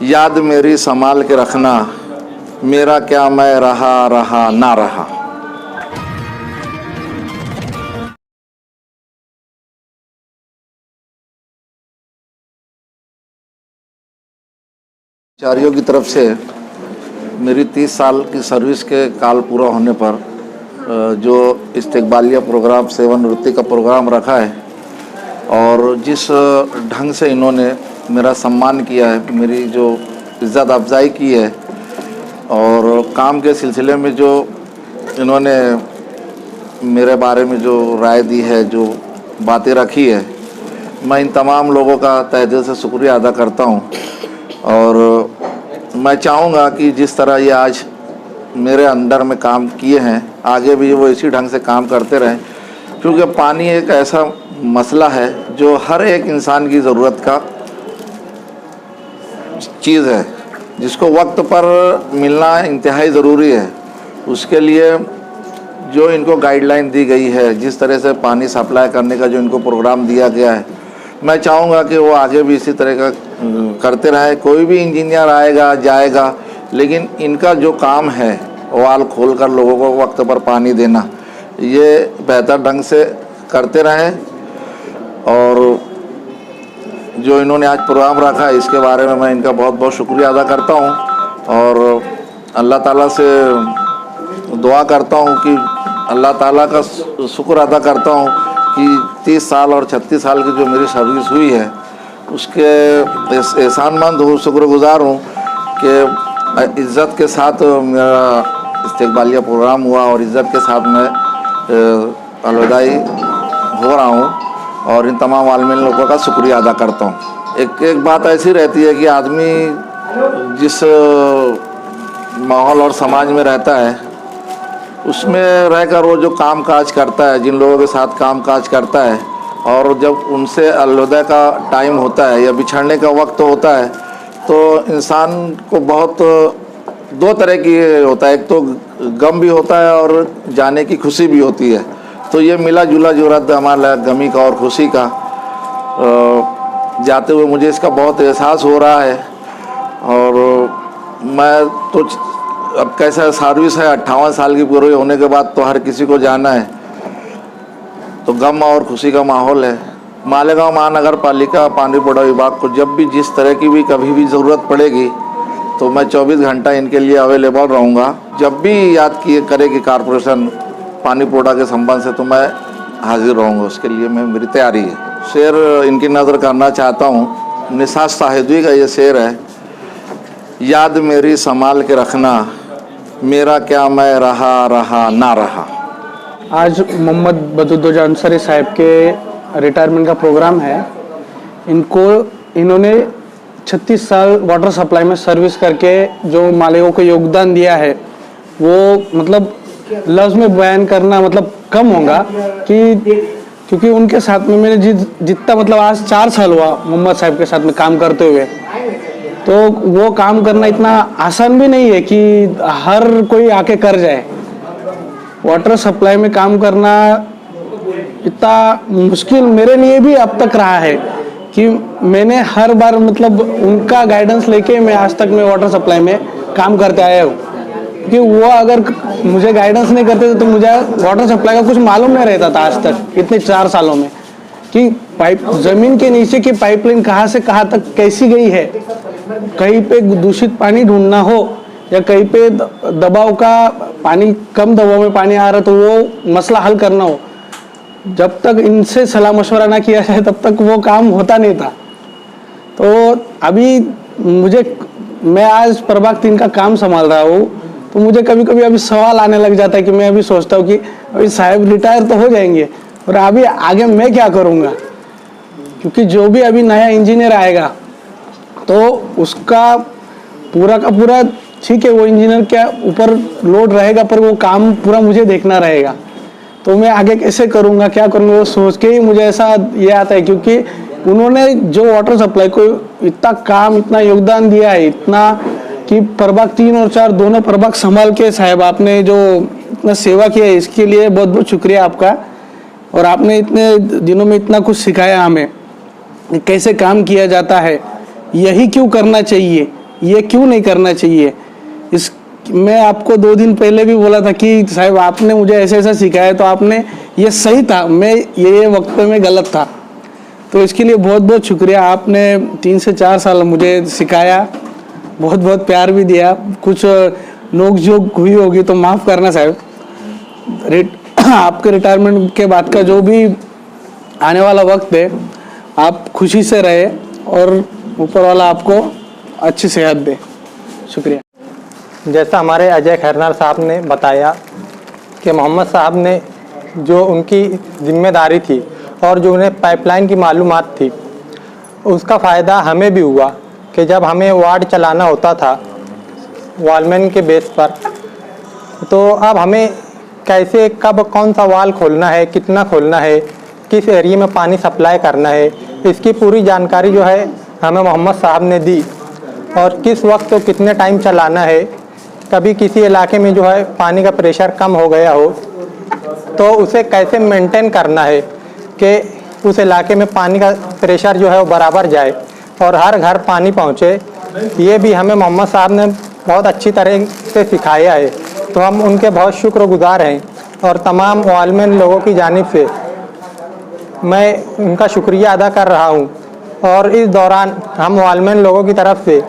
याद मेरी संभाल के रखना, मेरा क्या मैं रहा ना रहा। कर्मचारियों की तरफ से मेरी 30 साल की सर्विस के काल पूरा होने पर जो इस्तकबालिया प्रोग्राम, सेवानिवृत्ति का प्रोग्राम रखा है और जिस ढंग से इन्होंने मेरा सम्मान किया है, मेरी जो इज़्ज़त अफजाई की है और काम के सिलसिले में जो इन्होंने मेरे बारे में जो राय दी है, जो बातें रखी है, मैं इन तमाम लोगों का तहे दिल से शुक्रिया अदा करता हूँ। और मैं चाहूँगा कि जिस तरह ये आज मेरे अंडर में काम किए हैं, आगे भी वो इसी ढंग से काम करते रहें, क्योंकि पानी एक ऐसा मसला है जो हर एक इंसान की ज़रूरत का चीज़ है, जिसको वक्त पर मिलना इंतहाई ज़रूरी है। उसके लिए जो इनको गाइडलाइन दी गई है, जिस तरह से पानी सप्लाई करने का जो इनको प्रोग्राम दिया गया है, मैं चाहूँगा कि वो आगे भी इसी तरह का करते रहे। कोई भी इंजीनियर आएगा जाएगा, लेकिन इनका जो काम है वाल खोल कर लोगों को वक्त पर पानी देना, ये बेहतर ढंग से करते रहें। और जो इन्होंने आज प्रोग्राम रखा है, इसके बारे में मैं इनका बहुत बहुत शुक्रिया अदा करता हूँ और अल्लाह ताला से दुआ करता हूँ कि अल्लाह ताला का शुक्र अदा करता हूँ कि 30 साल और 36 साल की जो मेरी सर्विस हुई है, उसके एहसानमंद हूँ, शुक्रगुजार हूँ कि इज़्ज़त के साथ मेरा इस्तकबालिया प्रोग्राम हुआ और इज़्ज़त के साथ मैं अलविदाई हो रहा हूँ और इन तमाम आलमीन लोगों का शुक्रिया अदा करता हूँ। एक बात ऐसी रहती है कि आदमी जिस माहौल और समाज में रहता है, उसमें रहकर वो जो काम काज करता है, जिन लोगों के साथ काम काज करता है, और जब उनसे अलविदा का टाइम होता है या बिछड़ने का वक्त होता है, तो इंसान को बहुत दो तरह की होता है। एक तो गम भी होता है और जाने की खुशी भी होती है। तो ये मिला जुला जो रद्द हमारा गमी का और खुशी का जाते हुए मुझे इसका बहुत एहसास हो रहा है। और मैं तो अब कैसा सर्विस है, 58 साल की पूरी होने के बाद तो हर किसी को जाना है, तो गम और खुशी का माहौल है। मालेगांव महानगर पालिका पानी पौधा विभाग को जब भी जिस तरह की भी कभी भी ज़रूरत पड़ेगी, तो मैं 24 घंटा इनके लिए अवेलेबल रहूँगा। जब भी याद किए करेगी कॉरपोरेशन पानी पौधा के संबंध से, तो मैं हाजिर रहूँगा, उसके लिए मेरी तैयारी है। शेर इनकी नज़र करना चाहता हूँ। निसार साहिदी का ये शेर है, याद मेरी संभाल के रखना, मेरा क्या मैं रहा ना रहा। आज मोहम्मद बदरुद्दोजा अंसारी साहब के रिटायरमेंट का प्रोग्राम है। इन्होंने 36 साल वाटर सप्लाई में सर्विस करके जो मालिकों को योगदान दिया है, वो मतलब लफ्ज़ में बयान करना मतलब कम होगा क्योंकि उनके साथ में मैंने जितना मतलब आज 4 साल हुआ मोहम्मद साहब के साथ में काम करते हुए, तो वो काम करना इतना आसान भी नहीं है कि हर कोई आके कर जाए। वाटर सप्लाई में काम करना इतना मुश्किल मेरे लिए भी अब तक रहा है कि मैंने हर बार मतलब उनका गाइडेंस लेके मैं आज तक मैं वाटर सप्लाई में काम करते आया हूँ। क्योंकि वो अगर मुझे गाइडेंस नहीं करते तो मुझे वाटर सप्लाई का कुछ मालूम नहीं रहता था आज तक इतने 4 सालों में, कि पाइप ज़मीन के नीचे की पाइपलाइन कहाँ से कहाँ तक कैसी गई है, कहीं पे दूषित पानी ढूंढना हो या कहीं पे दबाव का पानी, कम दबाव में पानी आ रहा तो वो मसला हल करना हो, जब तक इनसे सलाह मशवरा ना किया जाए तब तक वो काम होता नहीं था। तो अभी मैं आज प्रभाग 3 का काम संभाल रहा हूँ, तो मुझे कभी कभी अभी सवाल आने लग जाता है कि मैं अभी सोचता हूँ कि अभी साहब रिटायर तो हो जाएंगे और अभी आगे मैं क्या करूँगा, क्योंकि जो भी अभी नया इंजीनियर आएगा तो उसका पूरा का पूरा ठीक है, वो इंजीनियर के ऊपर लोड रहेगा पर वो काम पूरा मुझे देखना रहेगा। तो मैं आगे कैसे करूँगा, क्या करूँगा, वो सोच के ही मुझे ऐसा ये आता है, क्योंकि उन्होंने जो वाटर सप्लाई को इतना काम, इतना योगदान दिया है, इतना कि प्रभाग 3 और 4 दोनों प्रभाग संभाल के साहब आपने जो इतना सेवा किया है, इसके लिए बहुत बहुत शुक्रिया आपका। और आपने इतने दिनों में इतना कुछ सिखाया हमें, कैसे काम किया जाता है, यही क्यों करना चाहिए, ये क्यों नहीं करना चाहिए। इस मैं आपको 2 दिन पहले भी बोला था कि साहब आपने मुझे ऐसे ऐसा सिखाया, तो आपने ये सही था, मैं ये वक्त पे मैं गलत था। तो इसके लिए बहुत बहुत शुक्रिया। आपने 3 से 4 साल मुझे सिखाया, बहुत बहुत प्यार भी दिया। कुछ नोक झोंक हुई होगी तो माफ़ करना साहब। आपके रिटायरमेंट के बाद का जो भी आने वाला वक्त है, आप खुशी से रहे और ऊपर वाला आपको अच्छी सेहत दे। शुक्रिया। जैसा हमारे अजय खैरनार साहब ने बताया कि मोहम्मद साहब ने जो उनकी जिम्मेदारी थी और जो उन्हें पाइपलाइन की मालूमात थी, उसका फ़ायदा हमें भी हुआ कि जब हमें वार्ड चलाना होता था वॉलमैन के बेस पर, तो अब हमें कैसे कब कौन सा वाल खोलना है, कितना खोलना है, किस एरिया में पानी सप्लाई करना है, इसकी पूरी जानकारी जो है हमें मोहम्मद साहब ने दी। और किस वक्त तो कितने टाइम चलाना है, कभी किसी इलाके में जो है पानी का प्रेशर कम हो गया हो तो उसे कैसे मेंटेन करना है कि उस इलाके में पानी का प्रेशर जो है वो बराबर जाए और हर घर पानी पहुँचे। ये भी हमें मोहम्मद साहब ने बहुत अच्छी तरह से सिखाया है, तो हम उनके बहुत शुक्रगुजार हैं। और तमाम वॉलमैन लोगों की जानिब से मैं उनका शुक्रिया अदा कर रहा हूँ। और इस दौरान हम वॉलमैन लोगों की तरफ से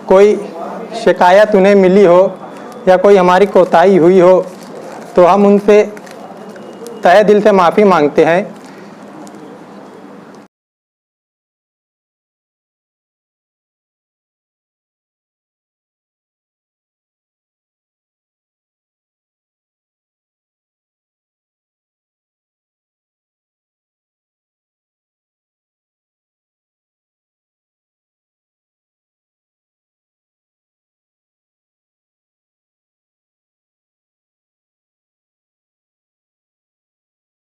कोई शिकायत उन्हें मिली हो या कोई हमारी कोताही हुई हो तो हम उनसे तहे दिल से माफ़ी मांगते हैं।